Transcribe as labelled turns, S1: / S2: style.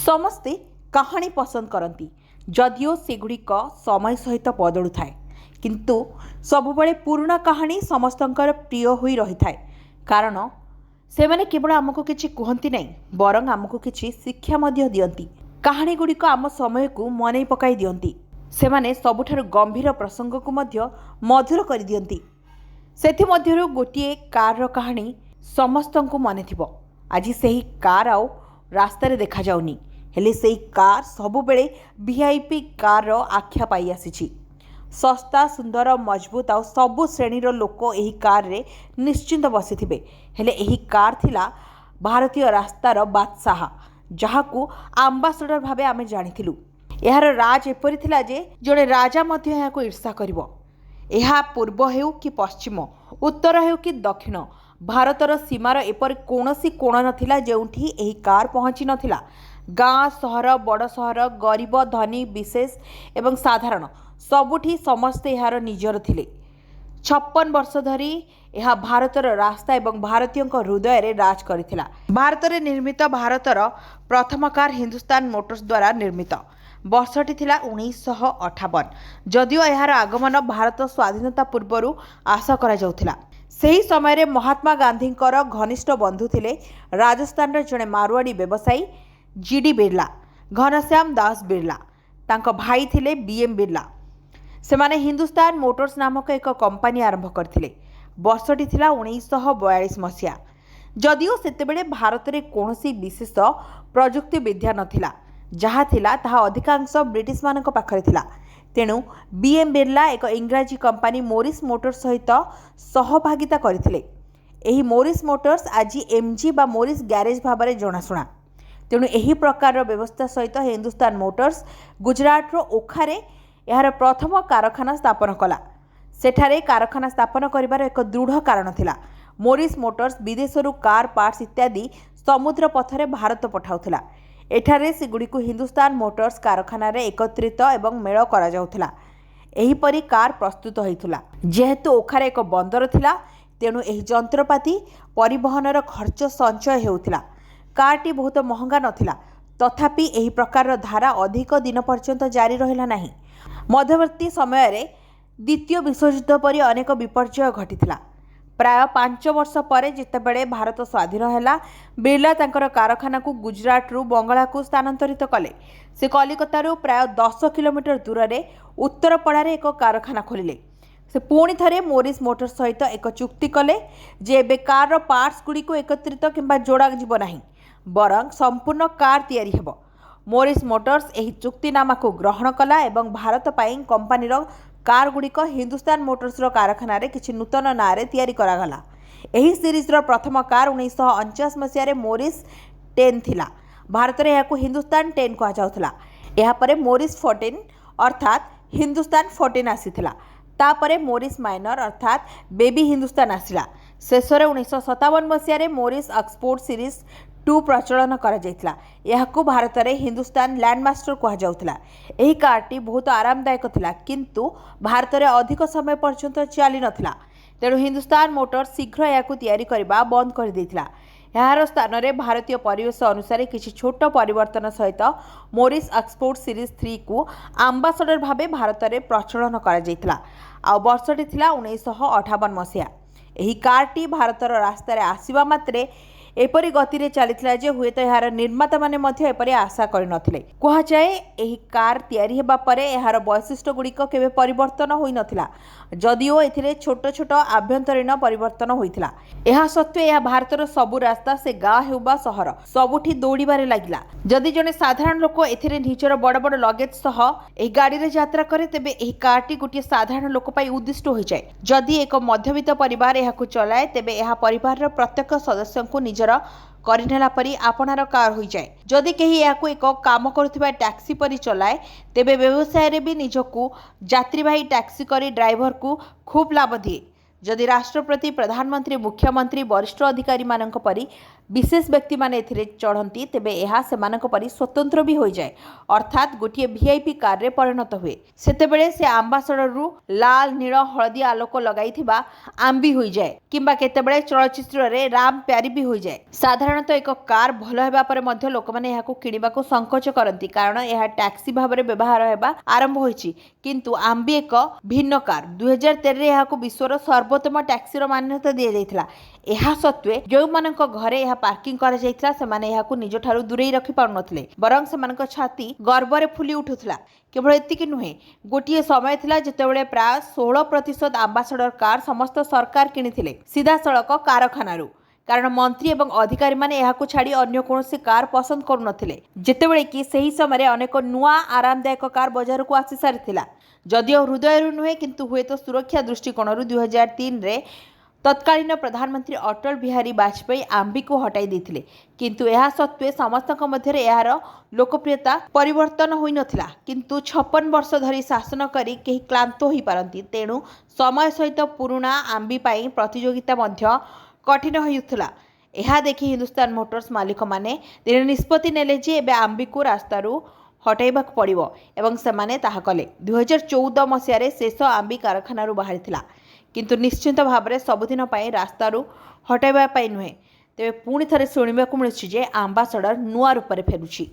S1: समस्ते कहानी पसंद करती जदिओ सेगुड़िक समय सहित बदलू थाए किंतु सबुबले पुराणा कहानी समस्तंकर प्रिय होई रही थाए कारण से माने केवल आमको किछि कहंती नहीं बरं आमको किछि शिक्षा मध्य दियंती। कहानी गुड़िक आम समय को मन पकाई दियंती। से माने सबुठारु गंभीर प्रसंग को मध्य मधुर कर दियंती। सेथि मध्यरु गोटिए कार कहानी समस्तंकु मने थिबो। आज सही कार आउ रास्तार देखा जाउनी हेले सेही कार सबुबेले वीआईपी कार आख्या पाई आसीछि। सस्ता सुंदर मजबूत आ सबु श्रेणीर लोक एही कार रे निश्चिंत बसिथिबे हेले एही कार थिला भारतीय रास्तार बादशाह जहाकू आम्बासडर भाबे आमे जानिथिलु। एहार राज एपरि थिला जे जड़े राजा मध्य एहाकू ईर्षा करिवो। एहा पूर्व हेउ कि पश्चिम उत्तर हेउ कि दक्षिण भारतर सीमार एपर कोनोसी कोण नथिला जेउठी एही कार पहुँची नथिला। गाँ सहर बड़ सहर गरीब धनी विशेष एवं साधारण सबुठी समस्ते एहार निजर थिले। 56 वर्ष धरी यह भारतर रास्ता एवं भारतीय हृदय रे राज करथिला। भारत निर्मित भारतर प्रथम कार हिंदुस्तान मोटर्स द्वारा निर्मित। वर्षटी थिला 1958। जदिओ यार आगमन भारत स्वाधीनता पूर्व आशा करा जाउथिला। सही समय रे महात्मा गांधी घनिष्ठ बंधु थिले राजस्थान रे जड़े मारवाड़ी व्यवसायी जीडी बिरला, घनश्याम दास बिरला। तांको भाई थिले बीएम बिरला। से माने हिंदुस्तान मोटर्स नामक एक कंपनी आरंभ करथिले। वर्षटी थिला 1942 मसीहा। जदिओ सेतेबेले भारत रे कोनोसी विशेष प्रजुक्ति विद्या नथिला, जहा थिला ताहा अधिकांश ब्रिटिश मानक पाखरे थिला। तेणु बीएम बिरला एक इंग्राजी कंपनी मोरिस मोटर्स सहित सहभागिता करथिले। एही मोरिस मोटर्स आज एमजी बा मोरिस गैरेज भाव में जनाशुना। तेणु एही प्रकार व्यवस्था सहित हिंदुस्तान मोटर्स गुजरात ओखारे यार प्रथम कारखाना स्थापन कला। सेठारे कारखाना स्थापन करिवार एक दृढ़ कारण थिला। मोरिस मोटर्स विदेशरू कार पार्ट्स इत्यादि समुद्र पथरे भारत पठाउथिला। एठारे सेगुड़िक हिंदुस्तान मोटर्स कारखाना रे एकत्रित एवं मेल करा जाउथिला। एहीपरि कार प्रस्तुत होइथुला। जेहेतु ओखारे एक बंदर थिला तेणु एही जंत्रपाति परिवहनर खर्च संचय हेउथिला। कारटी बहुत महंगा नथिला तथापि एही प्रकार धारा अधिक दिन पर्यंत जारी रहिला नाही। मध्यवर्ती समय रे द्वितीय विश्वयुद्ध परि अनेक विपर्यय घटिथिला। प्राय 5 वर्ष पर जितेबले भारत स्वाधीन हैला बिरला तांकर कारखाना को गुजरात रु बंगाला को स्थानांतरित कले। से कलिकता रु प्राय 10 किलोमीटर दूर रे उत्तरपड़ा रे एक कारखाना खोलिले। से पुणी थरे मोरिस मोटर्स सहित एक चुक्ति कले जे एबे कार पार्ट्स गुडी को एकत्रित किंबा जोड़ा जीव नाही बरं संपूर्ण कार तैयारी हेबो। मोरिस मोटर्स एही चुक्तिनामा को ग्रहण कला एवं भारत पाई कंपनीर कार गुड़िक हिंदुस्तान मोटर्स कारखाना रे किछि नूतन ना रे तैयारी करागला। एही सीरीजर प्रथम कार 1949 मसीह मोरिस 10 थिला। भारत रे याकू हिंदुस्तान 10 कहा जाउथला। एहा परे मोरिस 14 अर्थात हिंदुस्तान 14 आसीथिला। तापरे मोरिस माइनर अर्थात बेबी हिंदुस्तान आसिला। शेषरे 1957 मसीह मोरिस एक्सपोर्ट सीरीज 2 प्रचलन करा जायतिला। याकू भारत रे हिंदुस्तान लैंडमास्टर कहा जाउथला। एही कारटी बहुत आरामदायक थिला किंतु भारत रे अधिक समय पर्यंत चली नथिला। तेणु हिंदुस्तान मोटर शीघ्र याकू तैयारी करबा बंद कर देथिला। यार स्थान रे भारतीय परिवेश अनुसार किछि छोट परिवर्तन सहित मोरिस एक्सपोर्ट सीरीज 3 को आम्बासडर भाबे भारत रे प्रचलन करा जायतिला। आ वर्षटी थिला 1958 मसीहा। एही कारटी भारतर रास्ता रे आसीबा मात्रे एपरी गति रे चलीथिला जे हुए तो यार निर्माता माने मध्य एपरी आशा करि नथिले। कहा जाए एही कार तैयारी हेबा परे यार वैशिष्ट्य गुड़िक केबे परिवर्तन होई नथिला जदिओ एथिरे छोट छोट आभ्यंतरीण परिवर्तन होइथिला। एहा सत्वे या भारतर सबु रास्ता से गाँ हेउबा सहर सबुठी दौड़ीबारे लागिला। जदि जने साधारण लोक एथिरे निजर बड़ बड़ लगेज सह एही गाड़ी रे यात्रा करे तेबे एही कारटी गोटे साधारण लोक पई उद्दिष्ट होई जाय। जदि एक मध्यवित्त परिवार एहाकू चलाए तेबे एहा परिवारर प्रत्येक सदस्यंकू निजर करिनेला परी आपनार कार होई जाए। जदि केही याकू एक काम करुथिबा टैक्सी परी चलाए तेबे व्यवसाय रे भी निजकू यात्रीवाही टैक्सी करी ड्राइवर को खूब लाभ दिए। जदि राष्ट्रपति प्रधानमंत्री मुख्यमंत्री वरिष्ठ अधिकारी मानक परी विशेष व्यक्ति माने एथिरे चढ़ती तेबे यह सेमानक परि स्वतंत्र भी हो जाए अर्थात गोटे वीआईपी कार रे परिणत हुए सेतेबेले से आम्बासडर रु लाल नील हलदी आलोक लगाइथिबा आंबी हो जाए किंबा केतेबेले चलचित्र रे राम प्यारी भी हो जाए। साधारणतः एक कार भल हेबा परे मध्य लोक माने याको किनिबाको संकोच करती कारण यह टैक्सी भाव में व्यवहार हेबा आरंभ होइछि किंतु आंबी एक भिन्न कार 2013 रे याको विश्वर सर्वोत्तम टैक्सी मान्यता दिया जायतिला। ଏହା ସତ୍ତ୍ୱେ ଯେଉଁମାନଙ୍କ ଘରେ ଏହା ପାର୍କିଂ କରାଯାଇଥିଲା ସେମାନେ ଏହାକୁ ନିଜଠାରୁ ଦୂରେଇ ରଖି ପାରୁନଥିଲେ ବରଂ ସେମାନଙ୍କ ଛାତି ଗର୍ବରେ ଫୁଲି ଉଠୁଥିଲା। କେବଳ ଏତିକି ନୁହେଁ, ଗୋଟିଏ ସମୟ ଥିଲା ଯେତେବେଳେ ପ୍ରାୟ 16% ଆମ୍ବାସଡର କାର ସମସ୍ତ ସରକାର କିଣିଥିଲେ ସିଧାସଳଖ କାରଖାନାରୁ କାରଣ ମନ୍ତ୍ରୀ ଏବଂ ଅଧିକାରୀମାନେ ଏହାକୁ ଛାଡ଼ି ଅନ୍ୟ କୌଣସି କାର ପସନ୍ଦ କରୁନଥିଲେ ଯେତେବେଳେ କି ସେହି ସମୟରେ ଅନେକ ନୂଆ ଆରାମଦାୟକ କାର ବଜାରକୁ ଆସି ସାରିଥିଲା। ଯଦିଓ ହୃଦୟରୁ ନୁହେଁ କିନ୍ତୁ ହୁଏତ ସୁରକ୍ଷା ଦୃଷ୍ଟିକୋଣରୁ 2003ରେ तत्कालीन प्रधानमंत्री अटल बिहारी वाजपेयी आंबी को हटाई देथिले किंतु यह सत्वे समस्तक मध्य यार लोकप्रियता परिवर्तन होई नथिला किंतु 56 वर्ष धरी शासन करी केही क्लांत होई पारंती तेणु समय सहित पुराना आंबी पाई प्रतियोगिता मध्य कठिन होइथला। यह देखि हिंदुस्तान मोटर्स मालिक माने दिने निष्पत्ति नेले जे एबे आंबी को रास्तारू हटाइबाक पड़िबो एवं सेमाने ताहा कले। 2014 मसियारे शेष आंबी कारखानारू बाहरिथिला किंतु निश्चित भाव में सबुदिन रास्तारू हटाइबा नुहे तेज पुणी थे शुणा मिलूँ जे आम्बासडर नुआ रूप में फेरुछि।